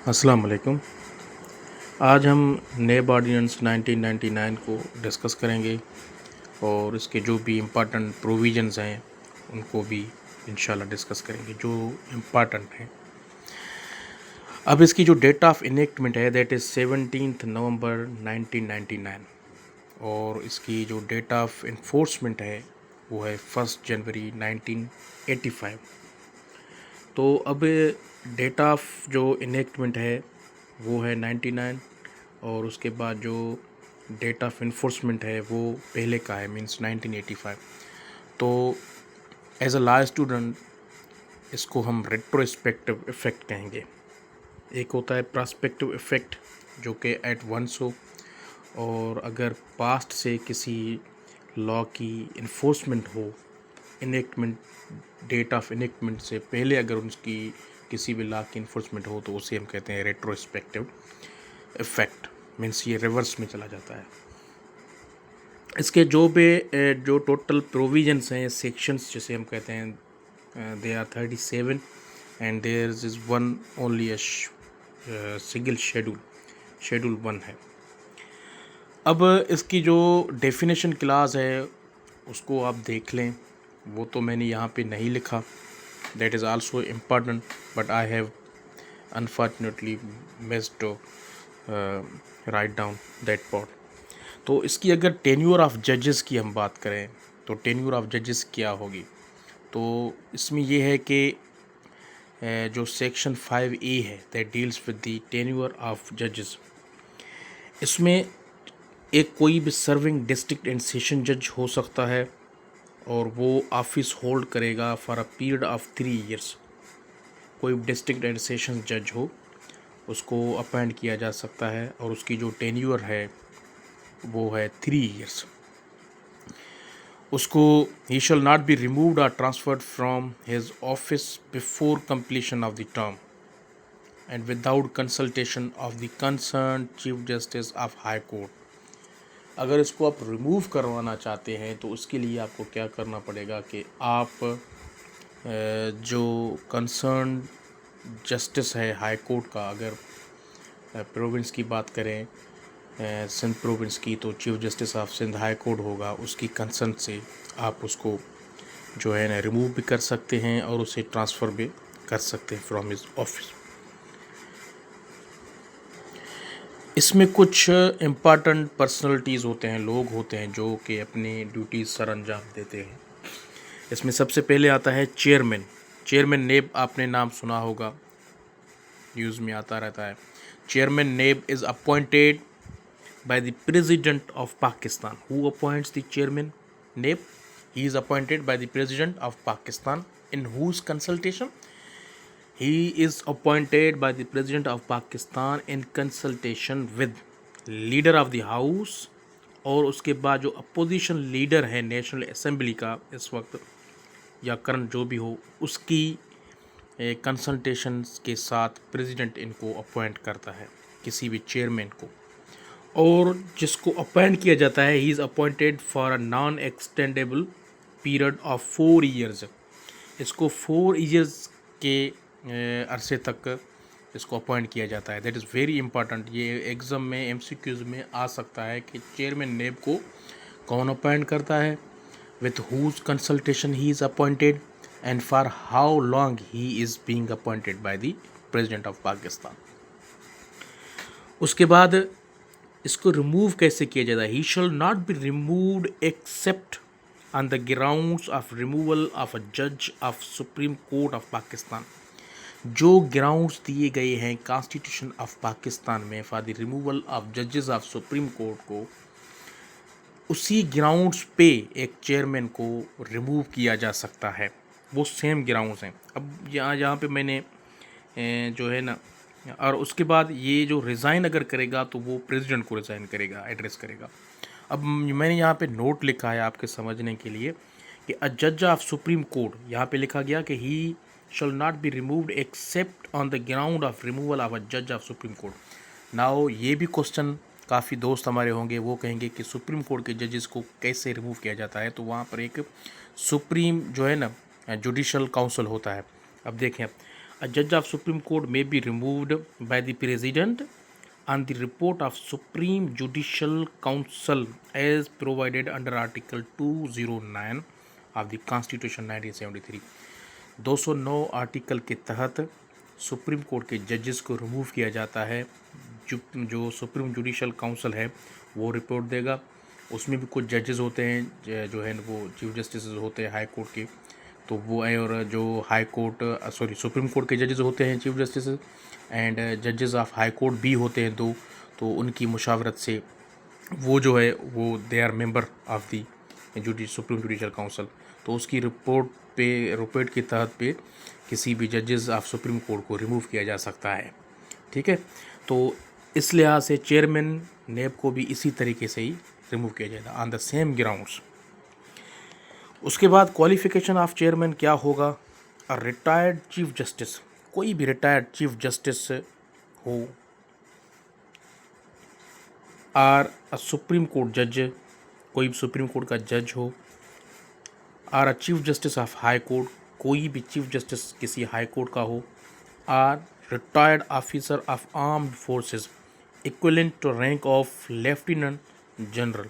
अस्सलाम वालेकुम। आज हम नेब ऑर्डिनेंस 1999 को डिस्कस करेंगे और इसके जो भी इम्पॉर्टेंट प्रोविजंस हैं उनको भी इंशाल्लाह डिस्कस करेंगे जो इम्पॉर्टेंट हैं। अब इसकी जो डेट ऑफ इनेक्टमेंट है दैट इज़ 17 नवंबर 1999 और इसकी जो डेट ऑफ इन्फोर्समेंट है वो है 1 जनवरी 1985। तो अब डेट ऑफ जो इनेक्टमेंट है वो है 99 और उसके बाद जो डेट ऑफ इन्फोर्समेंट है वो पहले का है मींस 1985। तो एज अ लॉ स्टूडेंट इसको हम रेट्रोस्पेक्टिव इफ़ेक्ट कहेंगे। एक होता है प्रॉस्पेक्टिव इफ़ेक्ट जो कि एट वंस हो, और अगर पास्ट से किसी लॉ की इन्फोर्समेंट हो इनेक्टमेंट डेट ऑफ इनेक्टमेंट से पहले अगर उसकी किसी भी लॉ की इन्फोर्समेंट हो तो उसे हम कहते हैं रेट्रोस्पेक्टिव इफ़ेक्ट। मीन्स ये रिवर्स में चला जाता है। इसके जो टोटल प्रोविजंस हैं सेक्शंस जिसे हम कहते हैं they are 37 and there is one only a single schedule 1 है। अब इसकी जो डेफिनेशन क्लास है उसको आप देख लें, वो तो मैंने यहाँ पे नहीं लिखा, that is also important but I have unfortunately missed to write down that part. तो इसकी अगर टेन्योर ऑफ जजेस की हम बात करें तो टेन्योर ऑफ जजेस क्या होगी, तो इसमें यह है कि जो सेक्शन 5A है that deals with the tenure of जजेस, इसमें एक कोई भी सर्विंग डिस्ट्रिक्ट एंड सेशन जज हो सकता है और वो ऑफिस होल्ड करेगा for a period of 3 years. कोई डिस्ट्रिक्ट एंड सेशन जज हो उसको अपॉइंट किया जा सकता है और उसकी जो टेन्योर है वो है 3 ईयर्स। उसको ही शैल नॉट बी रिमूव्ड और transferred from his office before completion of the term and without consultation of the concern chief justice of high court. अगर इसको आप रिमूव करवाना चाहते हैं तो उसके लिए आपको क्या करना पड़ेगा कि आप जो कंसर्न जस्टिस है हाई कोर्ट का, अगर प्रोविंस की बात करें सिंध प्रोविंस की तो chief justice of Sindh high court होगा, उसकी कंसर्न से आप उसको जो है ना रिमूव भी कर सकते हैं और उसे ट्रांसफ़र भी कर सकते हैं फ्रॉम हिज ऑफिस। इसमें कुछ इम्पॉर्टेंट पर्सनलिटीज़ होते हैं, लोग होते हैं जो कि अपनी ड्यूटीज़ सर अंजाम देते हैं। इसमें सबसे पहले आता है चेयरमैन नेब, आपने नाम सुना होगा, न्यूज़ में आता रहता है। चेयरमैन नेब is appointed by the President of Pakistan. Who appoints the chairman? NAB. He is appointed by the President of Pakistan. In whose consultation? He is appointed by the President of Pakistan in consultation with Leader of the House, और उसके बाद जो opposition leader है national assembly का इस वक्त या current जो भी हो उसकी कंसल्टेशन के साथ प्रेसिडेंट इनको अपॉइंट करता है किसी भी चेयरमैन को, और जिसको अपॉइंट किया जाता है ही is appointed for a non extendable period of 4 years. इसको 4 ईयर्स के अरसे तक इसको अपॉइंट किया जाता है। That is very important. ये एग्ज़ाम में एमसीक्यूज़ में आ सकता है कि चेयरमैन नेब को कौन अपॉइंट करता है, with whose consultation he is appointed and for how long he is being appointed by the president of Pakistan. उसके बाद इसको रिमूव कैसे किया जाता है, he shall not be removed except on the grounds of removal of a जज of supreme court of Pakistan. जो grounds दिए गए हैं कॉन्स्टिट्यूशन ऑफ पाकिस्तान में फॉर द रिमूवल ऑफ जजेस ऑफ सुप्रीम कोर्ट को, उसी ग्राउंड्स पे एक चेयरमैन को रिमूव किया जा सकता है। वो सेम ग्राउंड्स हैं। अब यहाँ पे मैंने जो है ना, और उसके बाद ये जो रिज़ाइन अगर करेगा तो वो प्रेसिडेंट को रिज़ाइन करेगा, एड्रेस करेगा। अब मैंने यहाँ पे नोट लिखा है आपके समझने के लिए कि अ जज ऑफ सुप्रीम कोर्ट, यहाँ पे लिखा गया कि he shall not be removed except on the ground of removal of a जज ऑफ सुप्रीम कोर्ट। नाउ ये भी क्वेश्चन काफ़ी दोस्त हमारे होंगे, वो कहेंगे कि सुप्रीम कोर्ट के जजेस को कैसे रिमूव किया जाता है। तो वहाँ पर एक सुप्रीम जो है ना जुडिशल काउंसिल होता है। अब देखें, A judge of Supreme Court may be removed by the President on the report of Supreme Judicial Council as provided under Article 209 of the Constitution 1973। 209 article के तहत सुप्रीम कोर्ट के जजेस को रिमूव किया जाता है। जो सुप्रीम जुडिशल काउंसिल है वो रिपोर्ट देगा। उसमें भी कुछ जजेस होते हैं जो है वो चीफ जस्टिस होते हैं हाई कोर्ट के, तो वो है। और जो हाई कोर्ट सुप्रीम कोर्ट के जजेस होते हैं चीफ जस्टिस, एंड जजेस ऑफ हाई कोर्ट भी होते हैं दो, तो उनकी मुशावरत से वो जो है वो they are member of the supreme judicial council. तो उसकी रिपोर्ट के तहत पे किसी भी जजेस ऑफ सुप्रीम कोर्ट को रिमूव किया जा सकता है। ठीक है, तो इस लिहाज से चेयरमैन नेब को भी इसी तरीके से ही रिमूव किया जाएगा ऑन द सेम ग्राउंड्स। उसके बाद क्वालिफिकेशन ऑफ चेयरमैन क्या होगा? अ रिटायर्ड चीफ जस्टिस, कोई भी रिटायर्ड चीफ जस्टिस हो, आर अ सुप्रीम कोर्ट जज, कोई भी सुप्रीम कोर्ट का जज हो, or a chief justice of high court, कोई भी चीफ जस्टिस किसी हाई कोर्ट का हो, or retired officer of armed forces equivalent to rank of lieutenant general,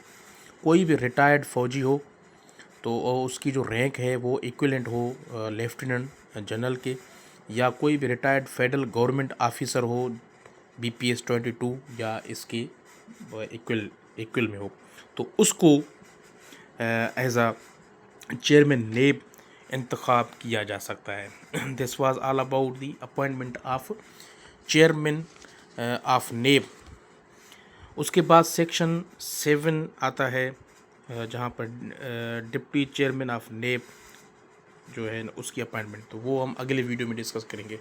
कोई भी रिटायर्ड फौजी हो तो उसकी जो रैंक है वो इक्विवेलेंट हो लेफ्टिनेंट जनरल के, या कोई भी रिटायर्ड फेडरल गवर्नमेंट ऑफिसर हो BPS 22 या इसके इक्वल में हो, तो उसको एज अ चेयरमैन नेब इंतखाब किया जा सकता है। This was all about the appointment of chairman of नेब। उसके बाद सेक्शन 7 आता है जहाँ पर डिप्टी चेयरमैन ऑफ नेब जो है उसकी अपॉइंटमेंट, तो वो हम अगले वीडियो में डिस्कस करेंगे।